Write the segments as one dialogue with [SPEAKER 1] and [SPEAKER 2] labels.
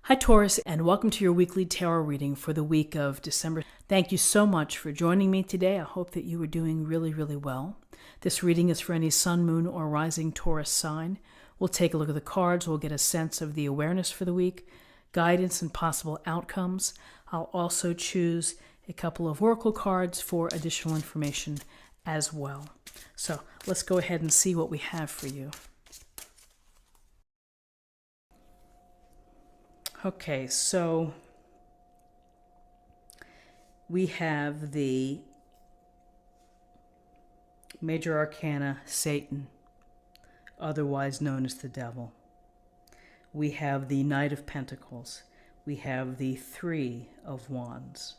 [SPEAKER 1] Hi Taurus, and welcome to your weekly tarot reading for the week of December. Thank you so much for joining me today. I hope that you are doing really well. This reading is for any sun, moon, or rising Taurus sign. We'll take a look at the cards. We'll get a sense of the awareness for the week, guidance, and possible outcomes. I'll also choose a couple of oracle cards for additional information as well. So let's go ahead and see what we have for you. Okay, so we have the major arcana, Satan, otherwise known as the devil. We have the Knight of Pentacles. We have the Three of Wands.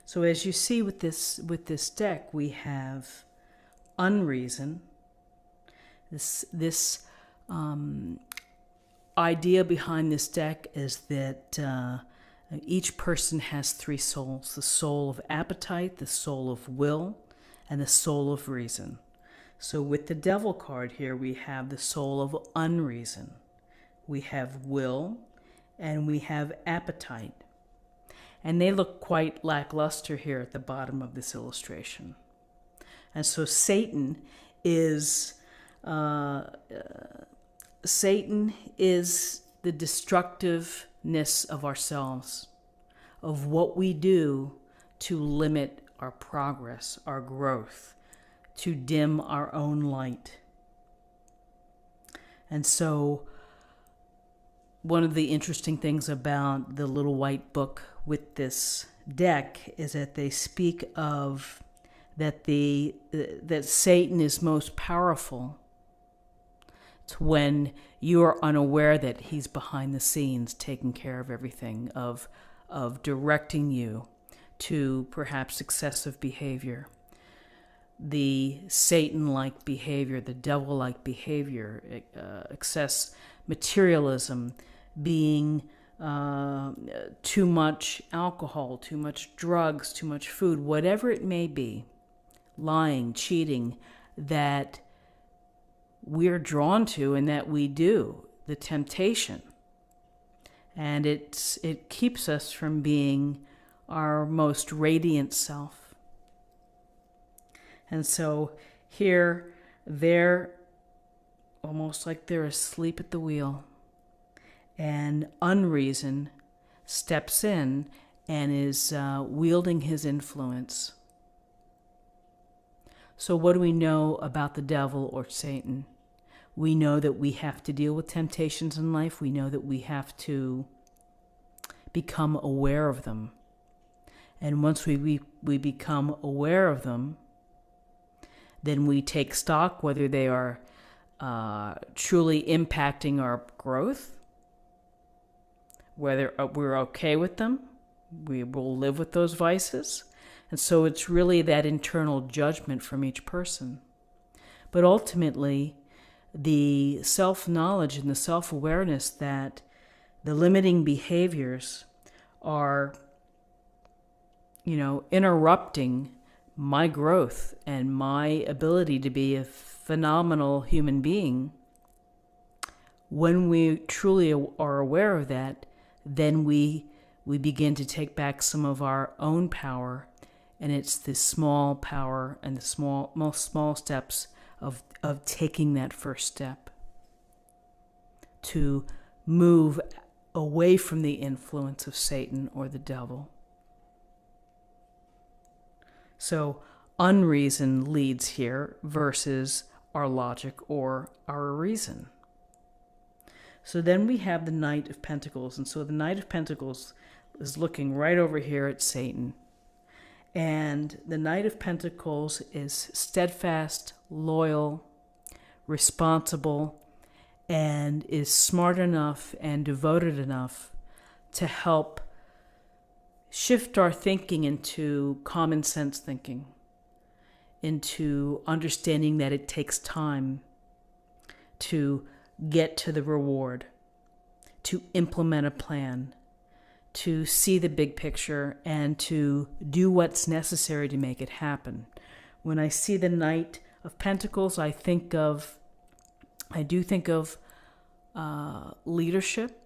[SPEAKER 1] So as you see with this deck, we have unreason. This idea behind this deck is that each person has three souls: the soul of appetite, the soul of will, and the soul of reason. So with the devil card here, we have the soul of unreason, we have will, and we have appetite. And they look quite lackluster here at the bottom of this illustration. And so Satan is the destructiveness of ourselves, of what we do to limit our progress, our growth, to dim our own light. And so one of the interesting things about the little white book with this deck is that they speak of that Satan is most powerful. It's when you are unaware that he's behind the scenes taking care of everything, of directing you to perhaps excessive behavior. The Satan-like behavior, the devil-like behavior, excess materialism, being too much alcohol, too much drugs, too much food, whatever it may be, lying, cheating, that we're drawn to and that we do, the temptation. And it keeps us from being our most radiant self. And so here, they're almost like they're asleep at the wheel. And unreason steps in and is wielding his influence. So what do we know about the devil or Satan? We know that we have to deal with temptations in life. We know that we have to become aware of them. And once we become aware of them, then we take stock whether they are truly impacting our growth, whether we're okay with them, we will live with those vices. And so it's really that internal judgment from each person. But ultimately, the self-knowledge and the self-awareness that the limiting behaviors are, interrupting my growth and my ability to be a phenomenal human being. When we truly are aware of that, then we begin to take back some of our own power. And it's the small power and the most small steps of taking that first step to move away from the influence of Satan or the devil. So unreason leads here versus our logic or our reason. So then we have the Knight of Pentacles. And so the Knight of Pentacles is looking right over here at Satan. And the Knight of Pentacles is steadfast, loyal, responsible, and is smart enough and devoted enough to help shift our thinking into common sense thinking, into understanding that it takes time to get to the reward, to implement a plan, to see the big picture, and to do what's necessary to make it happen. When I see the Knight of Pentacles, I do think of leadership.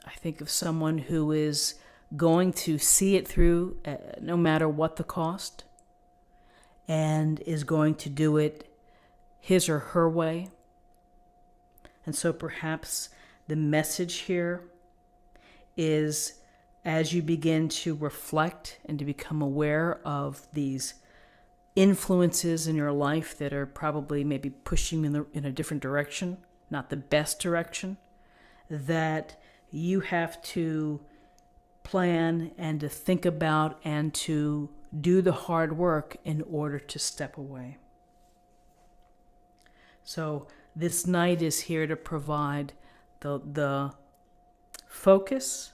[SPEAKER 1] I think of someone who is going to see it through no matter what the cost, and is going to do it his or her way. And so perhaps the message here is, as you begin to reflect and to become aware of these influences in your life that are probably maybe pushing you in a different direction, not the best direction, that you have to plan and to think about and to do the hard work in order to step away. So this night is here to provide the focus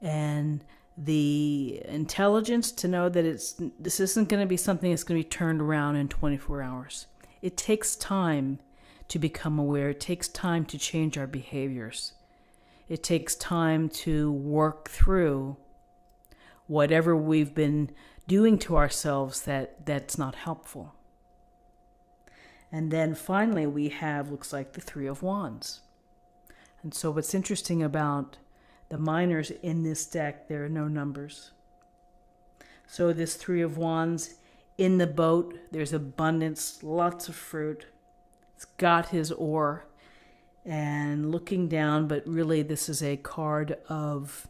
[SPEAKER 1] and the intelligence to know that this isn't going to be something that's going to be turned around in 24 hours. It takes time to become aware. It takes time to change our behaviors. It takes time to work through whatever we've been doing to ourselves that's not helpful. And then finally we have, looks like, the Three of Wands. And so what's interesting about the minors in this deck, there are no numbers. So this Three of Wands, in the boat, there's abundance, lots of fruit. It's got his oar and looking down, but really this is a card of,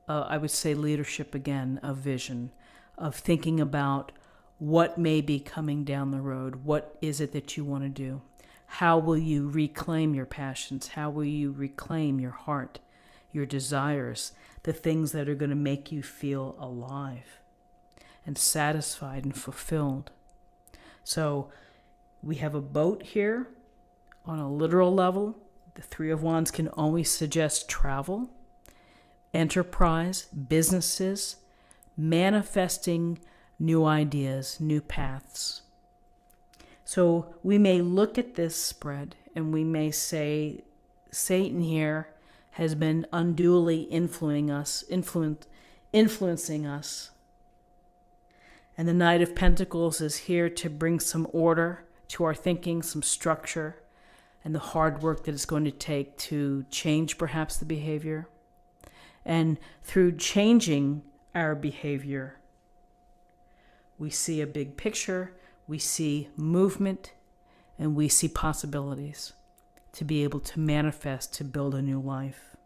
[SPEAKER 1] I would say, leadership again, of vision, of thinking about what may be coming down the road. What is it that you want to do? How will you reclaim your passions? How will you reclaim your heart, your desires, the things that are going to make you feel alive and satisfied and fulfilled? So we have a boat here on a literal level. The Three of Wands can always suggest travel, enterprise, businesses, manifesting new ideas, new paths. So we may look at this spread and we may say Satan here has been unduly influencing us. And the Knight of Pentacles is here to bring some order to our thinking, some structure, and the hard work that it's going to take to change perhaps the behavior. And through changing our behavior, we see a big picture, we see movement, and we see possibilities to be able to manifest, to build a new life.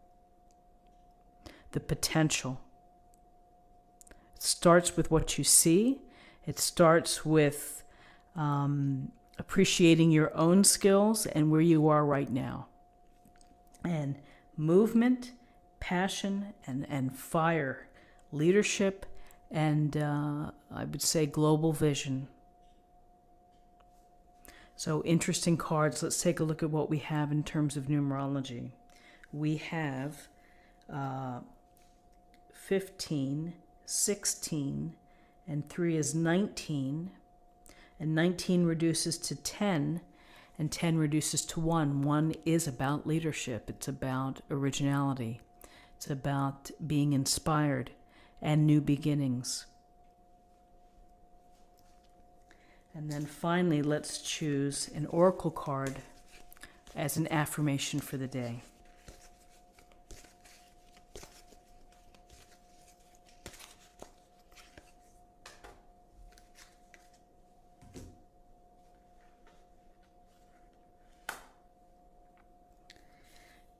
[SPEAKER 1] The potential. It starts with what you see. It starts with appreciating your own skills and where you are right now. And movement, passion, and fire, leadership, and I would say global vision. So interesting cards. Let's take a look at what we have in terms of numerology. We have 15, 16, and 3 is 19. And 19 reduces to 10, and 10 reduces to 1. 1 is about leadership. It's about originality. It's about being inspired and new beginnings. And then finally, let's choose an oracle card as an affirmation for the day.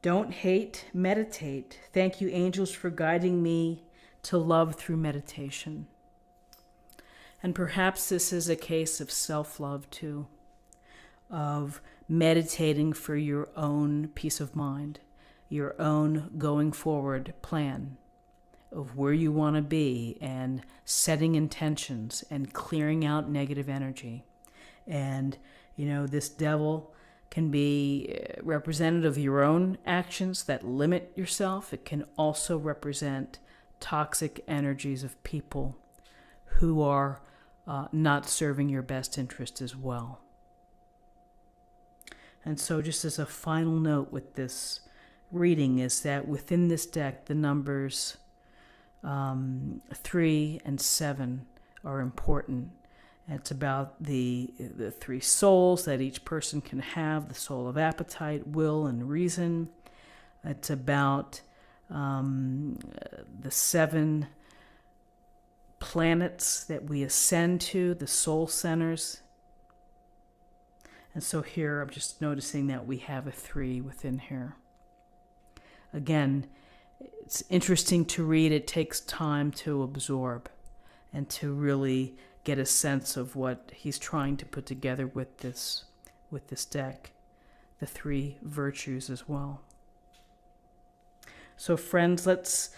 [SPEAKER 1] Don't hate, meditate. Thank you, angels, for guiding me to love through meditation. And perhaps this is a case of self-love too, of meditating for your own peace of mind, your own going forward plan of where you want to be, and setting intentions and clearing out negative energy. And, this devil can be representative of your own actions that limit yourself. It can also represent toxic energies of people who are not serving your best interest as well. And so just as a final note with this reading is that within this deck, the numbers 3 and 7 are important. It's about the three souls that each person can have, the soul of appetite, will, and reason. It's about the 7 planets that we ascend to, the soul centers. And so here I'm just noticing that we have a 3 within here. Again, it's interesting to read. It takes time to absorb and to really get a sense of what he's trying to put together with this deck, the 3 virtues as well. So friends, let's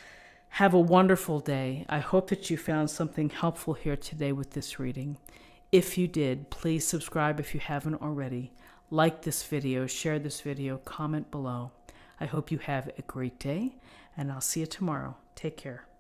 [SPEAKER 1] have a wonderful day. I hope that you found something helpful here today with this reading. If you did, please subscribe if you haven't already. Like this video, share this video, comment below. I hope you have a great day, and I'll see you tomorrow. Take care.